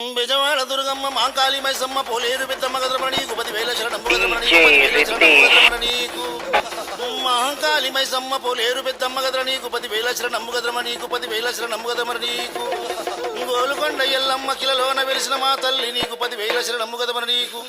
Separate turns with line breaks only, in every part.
బెజవాడ దుర్గమ్మ మాంకాళి మైసమ్మ పోలేరు పెద్దమ్మ గదరమణ నీకు 10,000 శరణం నీకు మహంకాళి మైసమ్మ పోలేరు పెద్దమ్మ గదర నీకు 10,000 శరణం గదరమ నీకు 10,000 శరణం గదరమ నీకు గోలుకొండ ఎల్లమ్మ కిలలోన వెలిసిన మా తల్లి నీకు 10,000 శరణం గదరమ నీకు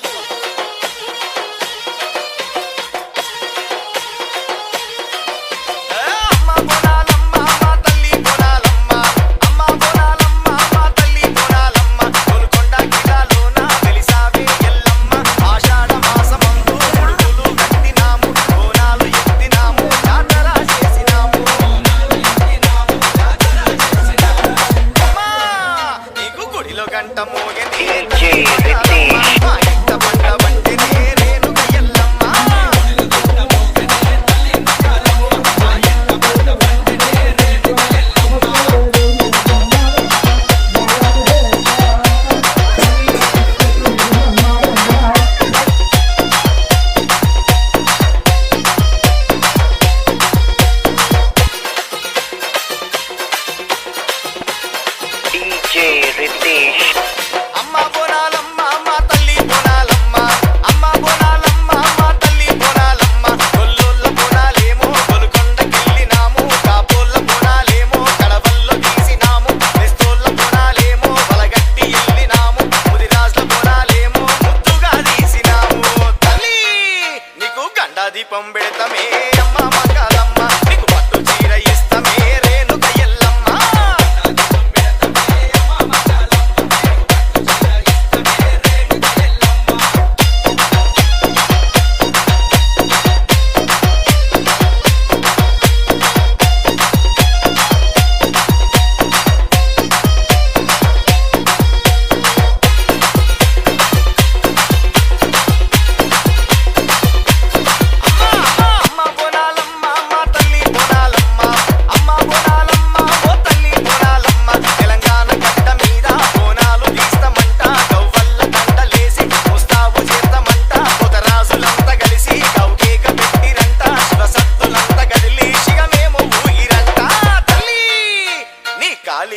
దీపం పెడతమే అమ్మ మంగళమ్మ నీకు పట్టు చీర ఇస్తమే రేణుక ఎల్లమ్మ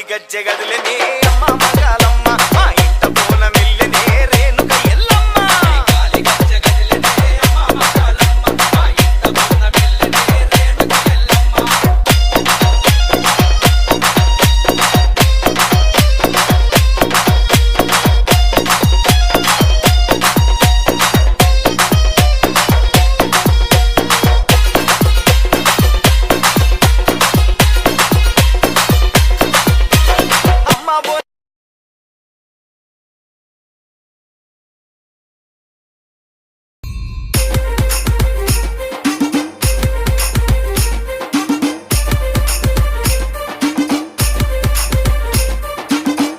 గజ్జె గదులనే అమ్మ మంగళమ్మ మా ఇంట పూల మిల్లనే రేణుక ఎల్లమ్మ గజ్జె గదులనే అమ్మ మంగళమ్మ మా ఇంట పూల మిల్లనే Renuka Yellamma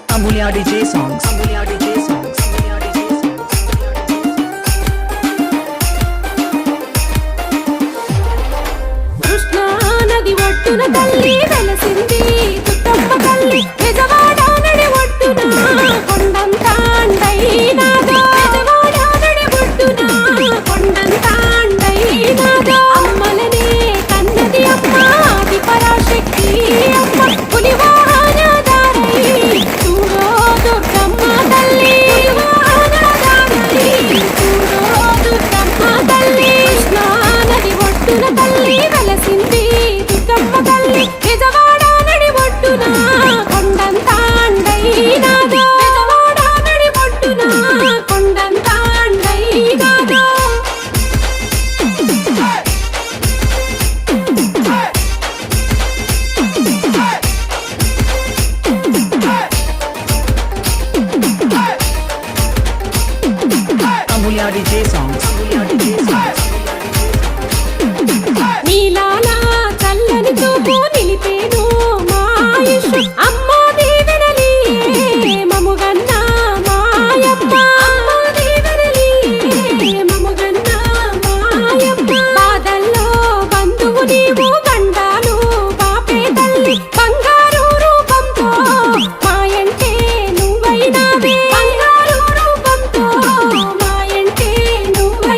Amulya DJ songs. Amulya DJ songs.
Krishna నది ఒడ్డున తల్లి వెలసింది తుత్తమ్మ తల్లి బెజవాడ నడి ఒడ్డున కొండంత అండైనాదో బెజవాడ నడి ఒడ్డున కొండంత అండైనాదో అమ్మలనే కన్నది అమ్మ ఆది పరాశక్తి అమ్మ పులివాహనదారై చూడో దుర్గమ్మ తల్లి పులివాహనదారై చూడో దుర్గమ్మ తల్లి కృష్ణా నది ఒడ్డున తల్లి వెలసింది దుర్గమ్మ తల్లి బెజవాడ నడి ఒడ్డున కొండంత అండైనాదో బెజవాడ నడి ఒడ్డున కొండంత అండైనాదో
Amulya DJ songs. Amulya DJ songs.
నీలాల చల్లని చూపు నిలిపేను మాయుషు అమ్మ దీవెనలి మముగన్న మాయప్ప అమ్మ దీవెనలి మముగన్న మాయప్ప బాధల్లో బంధువు నీవు గండాలు బాపే తల్లి బంగారు రూపంతో మాయంటే నువ్వైనావే బంగారు రూపంతో మాయంటే నువ్వై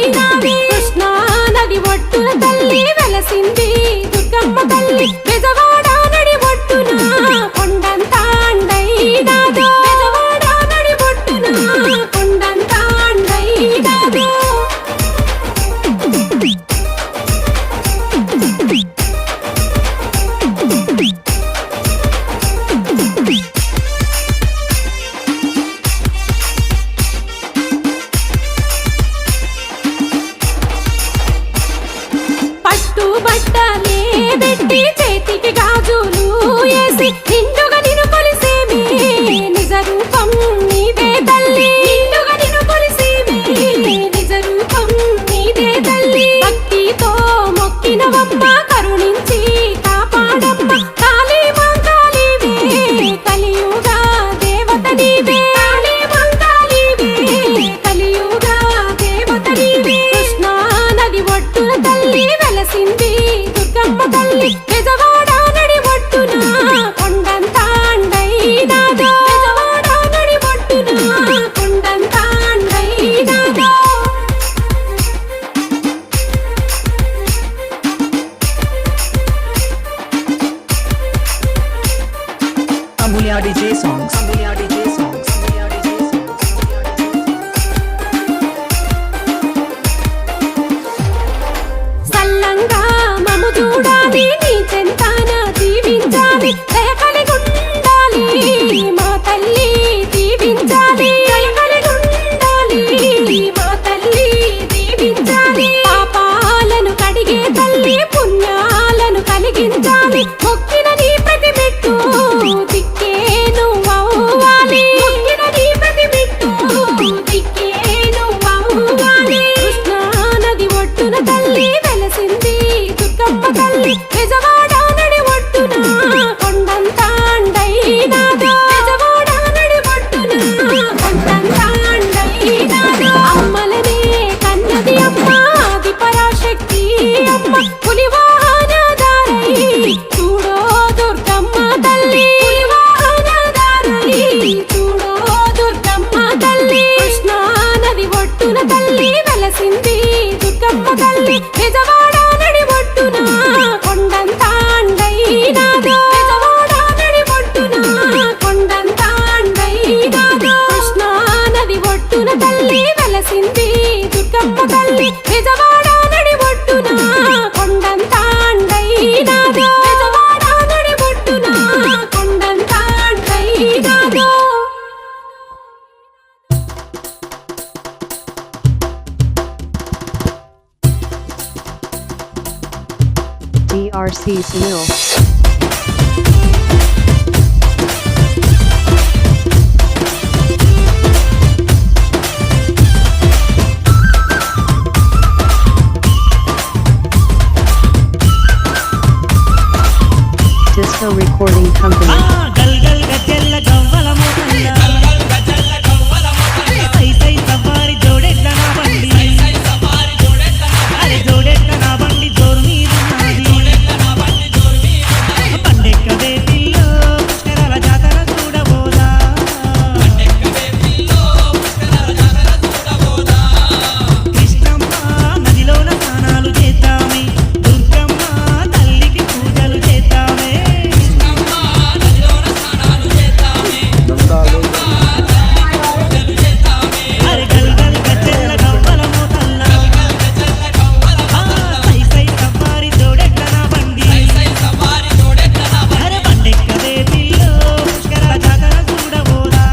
DRC Sunil. Disco Recording Company.
గల్ గల్ గజ్జెల్ల గవ్వల మోతల్ల సై సై సవారి జోడెట్ల నా బండి అరే జోడెట్ల నా బండి జోరు మీదున్నది పండెక్కదే పిల్లో పుష్కరాల జాతర చూడబోదా కృష్ణమ్మ నదిలోన స్నానాలు చేద్దామే దుర్గమ్మ తల్లికి పూజలు చేద్దామే అరే గల్ గల్ గజ్జెల్ల గవ్వల మోతల్ల సై సై సవారి జోడెట్ల నా బండి అరే పండెక్కదే పిల్లో పుష్కరాల జాతర చూడబోదా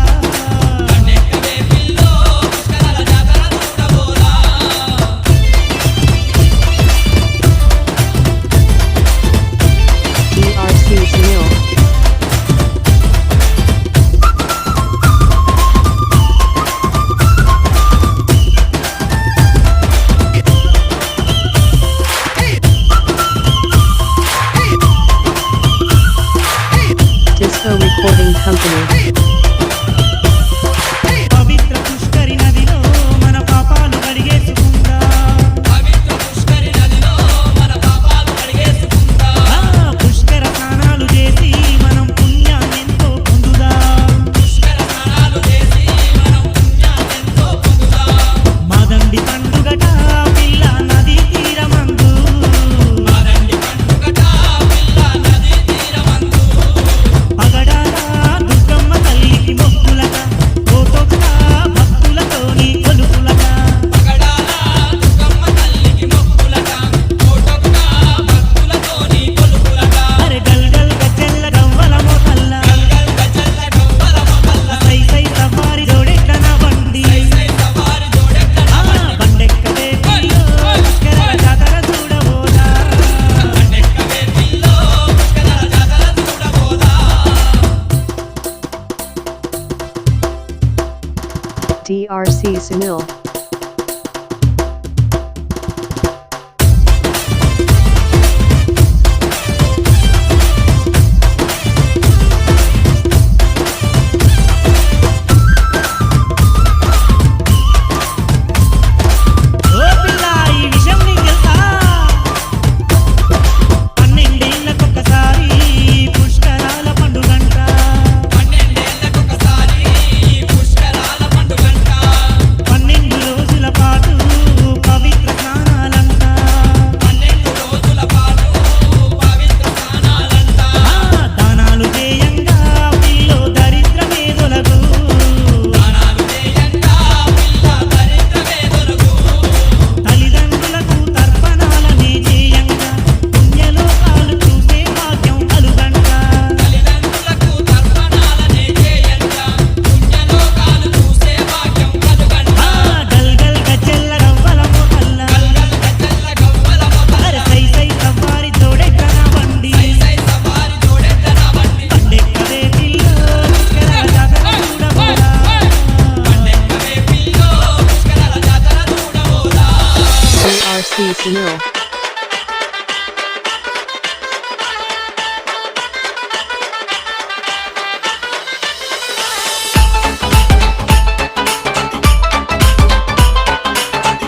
DRC Sunil. Disco Recording Company.
పవిత్ర పుష్కరి నదిలో మన పాపాలు కడిగేసుకుందా పుష్కర స్నానాలు చేసి మనం పుణ్యాన్ని ఎంతో పొందుదా మాదండి పండుగట పిల్ల నది తీరమందు పగడాల దుర్గమ్మ తల్లికి మొక్కులట ఓతొక్క భక్తులతోని కొలుపులట అరే గల్ గల్ గజ్జెల్ల గవ్వల మోతల్ల సై సై సవారి జోడెట్ల నా బండి బండెక్కదే పిల్లో పుష్కరాల జాతర చూడబోదా
DRC Sunil.
ఓ పిల్ల ఈ విషయం నీకు తెలుసా 12 ఏళ్ళకొకసారి పుష్కరాల పండుగంట 12 రోజుల పాటు పవిత్ర స్నానాలంట దానాలు చేయంగా పిల్లో దరిద్రమే తొలగు తల్లిదండ్రులకు తర్పణాలనే చేయంగా పుణ్యలోకాలు చూసే భాగ్యం కలుగంట గల్ గల్ గజ్జెల్ల గవ్వల మోతల్ల అరే సై సై సవారి జోడెట్ల నా బండి పండెక్కదే పిల్లో పుష్కరాల జాతర చూడబోదా
DRC Sunil.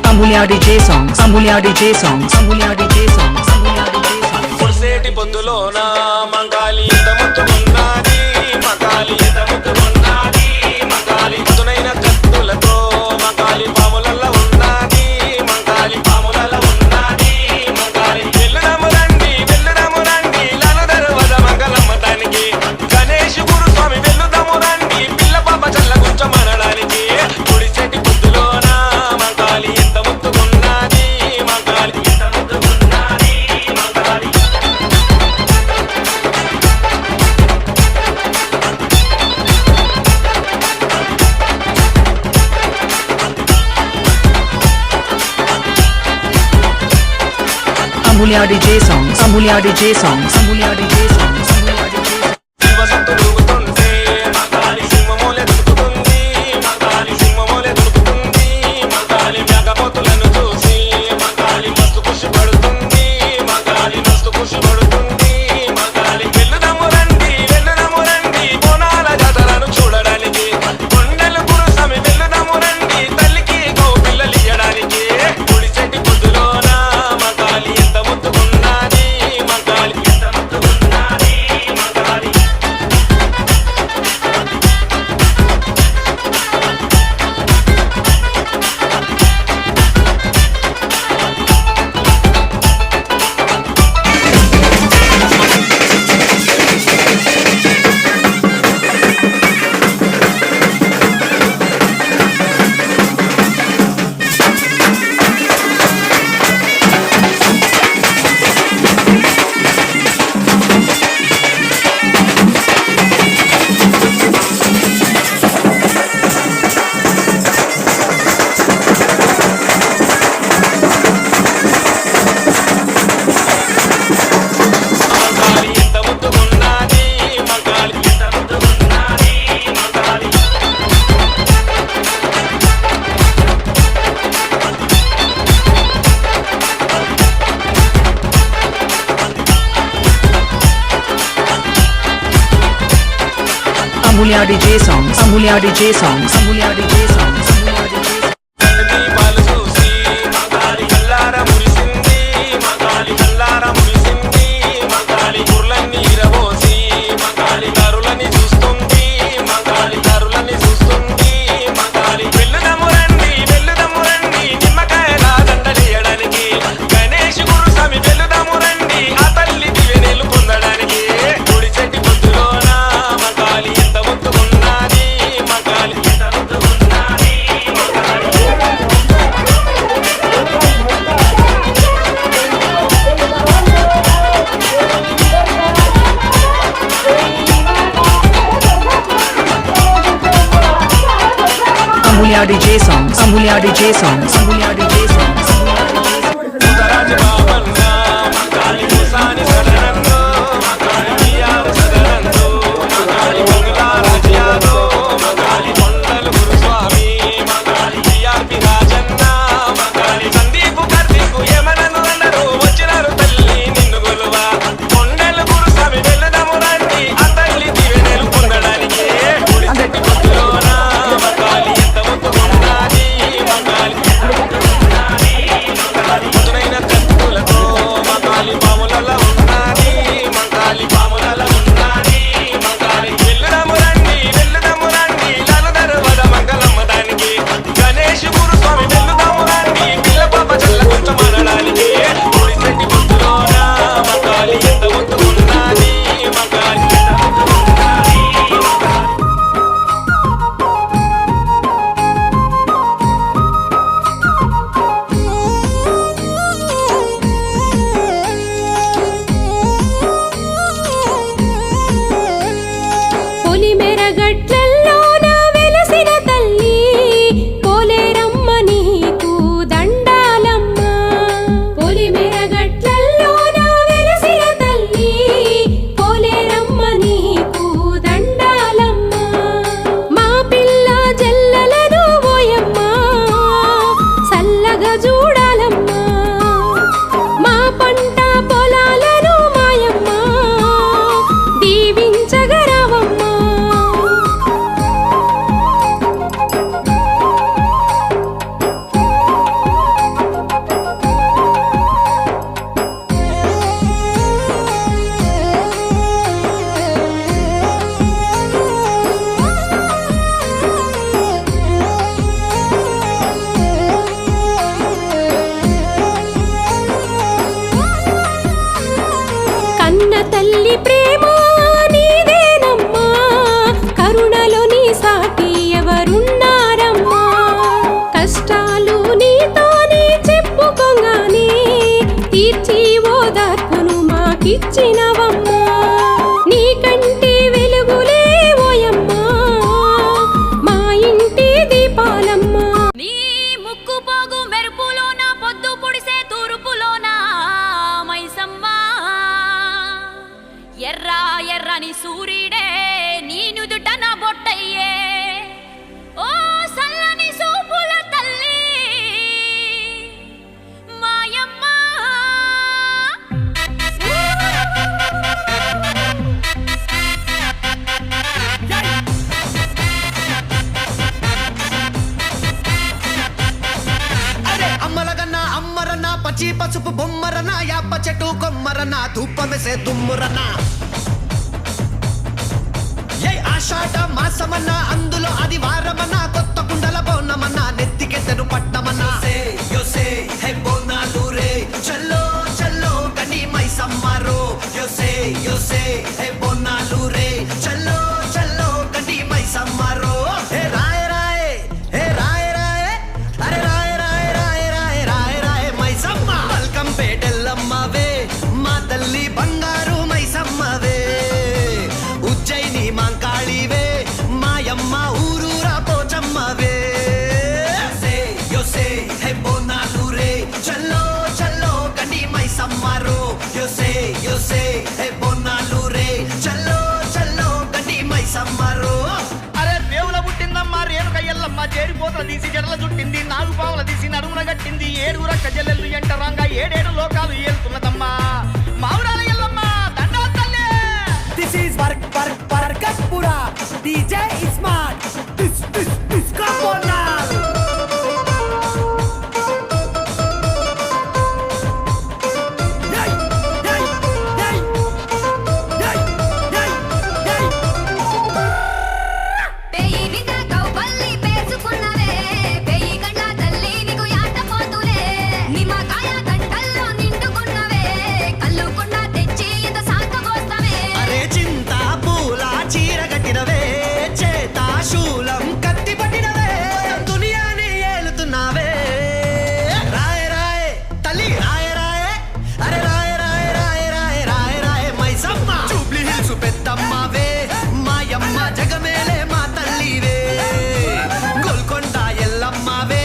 Ambulia DJ songs. Ambulia DJ songs. Ambulia DJ songs. Ambulia DJ songs.
పొడిసేటి పొద్దులోన మంగాలి ఎంత ముద్దుకున్నది మంగాలి ఎంత ముద్దుకున్నది మంగాలి మధునైన కత్తులతో మంగాలి పాములల్ల ఉన్నది మంగాలి పాములల్ల ఉన్నది మంగాలి వెల్లుదము రండి లాలు దర్వాజ మంగళమ్మ దానికి గణేష్ గురుస్వామి వెల్లుదము రండి పిల్ల పాప చల్ల కూర్చోమనడానికి పొడిసేటి పొద్దులోన మంగాలి ఎంత ముద్దుకున్నది మంగాలి ఎంత ముద్దుకున్నది మంగాలి
Amulya DJ songs. Amulya DJ songs. Amulya DJ songs. Amulya DJ songs.
శివసత్తు దూకుతుంటే మగాలి సింహమూలె దులుకుతుంది మగాలి సింహమూలె దులుకుతుంది మగాలి మేకపోతులను చూసి మగాలి మస్తు ఖుషి పడుతుంది మగాలి మస్తు ఖుషి పడుతుంది మగాలి వెళ్ళుదము రండి బోనాల జాతరను చూడడానికి కొండలు గురుసమి వెళ్ళుదము రండి తల్లికి గో పిల్లలు ఇయ్యడానికి గుడి చెట్టి పొద్దులోన మగాలి ఎంత ముద్దుకున్నది మగాలి ఎంత ముద్దుకున్నది మగాలి మగాలి ఎంత ముద్దుకున్నది మగాలి ఎంత ముద్దుకున్నది మగాలి
Amulya DJ songs. Amulya DJ songs. Amulya DJ songs. Amulya DJ songs.
దీపాలు చూసి మగాలి కల్లార మురిసింది మగాలి కల్లార మురిసింది మగాలి గుర్లన్నీ ఇరబోసి మగాలి దారులని చూస్తుంది మగాలి దారులని చూస్తుంది మగాలి వెళ్ళుదము రండి నిమ్మకాయల దండలేయడానికి గణేష్ గురుస్వామి వెళ్ళుదము రండి ఆ తల్లి దివెనెలు పొందడానికి గుడి చెట్టి పొద్దులోన మగాలి ఎంత ముద్దుకున్నది మగాలి ఎంత ముద్దుకున్నది మగాలి
Amulya DJ songs. Amulya DJ songs. Amulya DJ songs. Amulya DJ songs.
రాజ బాబన్న మగాలి ముసాని సదనంలో మగాలి బియ్యారు సదనంలో మగాలి బంగ్లా రాజ్యాలో మగాలి కొండలు గురుస్వామి మగాలి బిఆర్పి రాజన్న మగాలి సందీపు కార్తీకు ఏమనను అన్నారు వచ్చినారు తల్లి నిన్ను గొలువా కొండలు గురుస్వామి వెళ్ళదము రండి ఆ తల్లి దివెనెలు పొందడానికి గుడి చెట్టి పొద్దులోన మగాలి ఎంత ముద్దుకున్నది మగాలి మధురైన కత్తుల
ఎర్ర ఎర్రని సూర్యుడే నీ నుదుట నా బొట్టయ్యే ఓ సల్లని సూపుల తల్లి మాయమ్మ
అరే అమ్మలగన్నా అమ్మరన్నా పచ్చి పసుపు బొమ్మరన్నా యాప చెట్టు కొమ్మరన్నా ధూపమెసే దుమ్మురన్నా ఏ ఆషాఢ మాసమన్నా అందులో అది వారమన్నా కొత్త కుండల బోనమన్నా నెత్తికెత్తను పట్టమన్నా యోసే హే బోనాలు రే చల్లో చల్లో గని మైసమ్మరో యోసే యోసే హే బోనాలు రే చల్లో చల్లో గని మైసమ్మరో హే రాయ రాయ హే రాయ రాయ అరే రాయ రాయ రాయ రాయ రాయ రాయ మైసమ్మ వెల్కమ్ పేటెల్లమ్మవే మా తల్లి బంగారు మైసమ్మవే ఉజ్జయిని మాంకాళివే మాయమ్మ ఊరూరా పోచమ్మవే యోసే హే బోనాలు రే చల్లో చల్లో గని మైసమ్మరో యోసే యోసే హే బోనాలు రే చల్లో చల్లో గని మైసమ్మరో
అరే రేవుల పుట్టిందమ్మా రేణుక ఎల్లమ్మ చేరిపోతల తీసి జడల చుట్టింది నాలుగు పావుల తీసి నడుమున గట్టింది ఏడుగుర కజల్లెల్లు ఎంటరంగా ఏడేడు లోకాలు ఏలుతున్నదమ్మా మావురాల ఎల్లమ్మ దండా తల్లి
This is Vargatpura. DJ is smart. This Kaponal. Yay! Yay! Yay! Yay! Yay! Yay!
పేయి విద కౌపల్లి పేసుకున్నవే పేయి గంట తల్లి నీకు యాట పోతులే నిమ్మకాయ గంటల్లో నిండుకున్నవే కల్లు కొండ తెచ్చి ఇంత సాకగోస్తవే
అరే చింత పూల చీర కట్టినవే చేత శూలం కత్తి పట్టినవే దునియాని ఏలుతున్నావే రాయ రాయ తల్లి రాయ రాయ అరే రాయ రాయ రాయ రాయ రాయ రాయ మైసమ్మ జూబ్లీ హిల్స్ పెద్దమ్మవే మాయమ్మ జగమేలే మా తల్లివే గోల్కొండ ఎల్లమ్మవే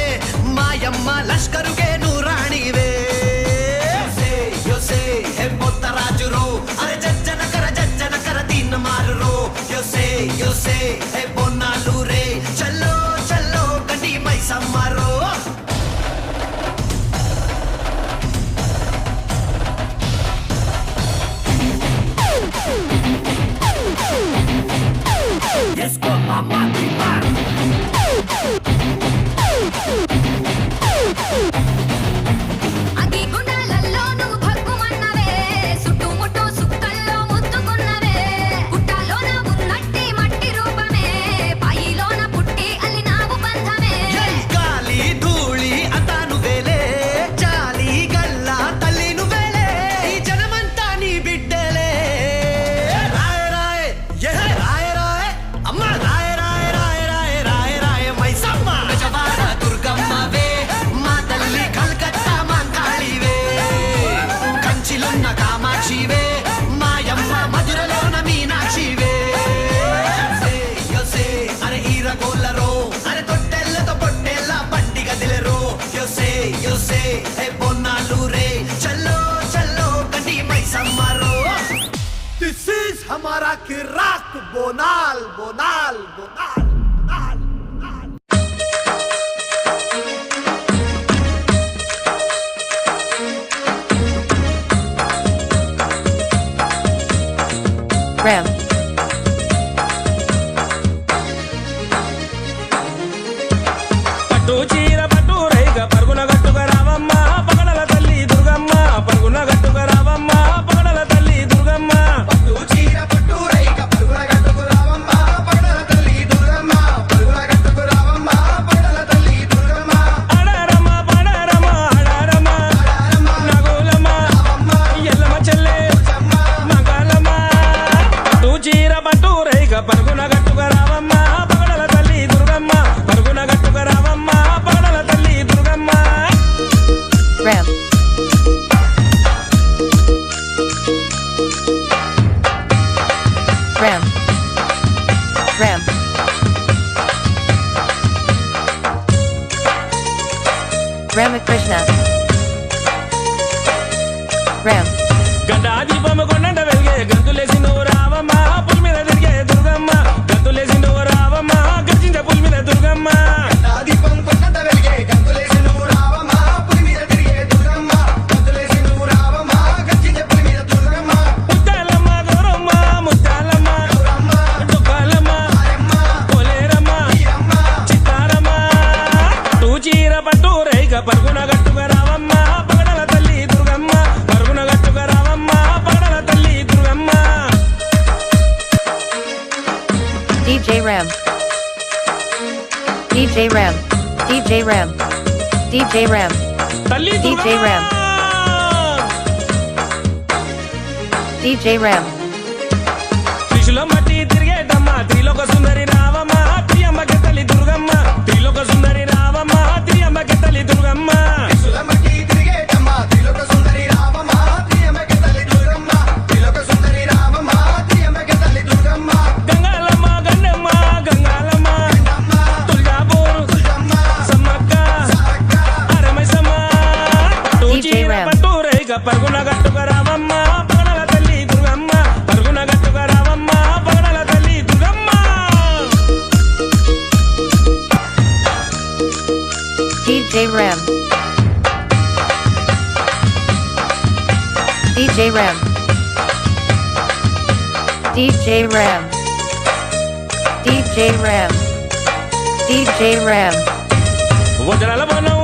మాయమ్మ లష్కరుకే నూరాణివే యోసే హే బొత్తరాజురో అరే జజ్జన కర దీన్న మారురో యోసే యోసే హే బొన్నాలు రే చల్లో చల్లో గండి మైసమ్మరో Esco mamá timar
అగి గుండాలల్లో నువ్వు భగ్గుమన్నవే సుట్టుముట్టు సుక్కల్లో ముద్దుకున్నవే పుట్టాలోన ఉన్నట్టి మట్టి రూపమే పాయిలోన పుట్టి అల్లినావు బంధమే
గాలి ధూళి అతాను వేలే జాలి గల్ల తల్లి నువ్వేలే ఈ జనమంతా నీ బిడ్డలే రాయ రాయ ఏ రాయ రాయ అమ్మ రాయ రాయ రాయ రాయ రాయ రాయ మైసమ్మ గజవాడ దుర్గమ్మవే మా తల్లి కల్కత్తా మాంకాళివే కంచిలున్న కామాక్షివే మాయమ్మ మధురలోన మీనాక్షివే యోసే అరే ఈరగోళ్ళరో అరే తొట్టెల్లతో పొట్టెల్ల పండిగ దిలరో యోసే యోసే హే బొన్నాలు రే చల్లో చల్లో గండి మైసమ్మరో this is Hamara Kirik Bonal Bonal Bonal Bonal
Ram.
పట్టు చీర పట్టు రైగ పరుగున గట్టుక రావమ్మ పగడల తల్లి దుర్గమ్మ పరుగున గట్టుక రావమ్మ పగడల తల్లి దుర్గమ్మ
పట్టు చీర పట్టు రైక పరుగుల గట్టుకు రావమ్మ పగడల తల్లి దుర్గమ్మ పరుగుల గట్టుకు రావమ్మ పగడల తల్లి దుర్గమ్మ
అడారమ్మ పడారమ్మ అడారమ్మ నగోలమ్మ ఎల్లమ్మ చెల్లె మగాలమ్మ పట్టు చీర పట్టు రైగ పరుగున గట్టుక రావమ్మ పగడల తల్లి దుర్గమ్మ పరుగున గట్టుక రావమ్మ పగడల తల్లి Durgamma
Ram. Ram. Ram. Ramakrishna. Ram.
గండా దీపము కొండంట వెలిగే గంతులేసి నూర
DJ Ram. DJ Ram. DJ Ram.
తల్లి
DJ Ram. DJ Ram.
త్రిశూల మట్టి తిరిగేటమ్మ త్రిలోక సుందరి రావమ్మ త్రియమ్మకి తల్లి దుర్గమ్మ త్రిలోక సుందరి రావమ్మ త్రియమ్మకి తల్లి దుర్గమ్మ గంగాలమ్మ గన్నమ్మ గంగాలమ్మ తుల్జాపూర్ సమ్మక్క అరమైసమ్మ పట్టు రేగ పరుగున గట్టుక రావమ్మ పగడల తల్లి దుర్గమ్మ పరుగున గట్టుక రావమ్మ పగడల తల్లి Durgamma
DJ Ram. DJ Ram. DJ Ram. DJ Ram. DJ Ram.
వజ్రాల వనం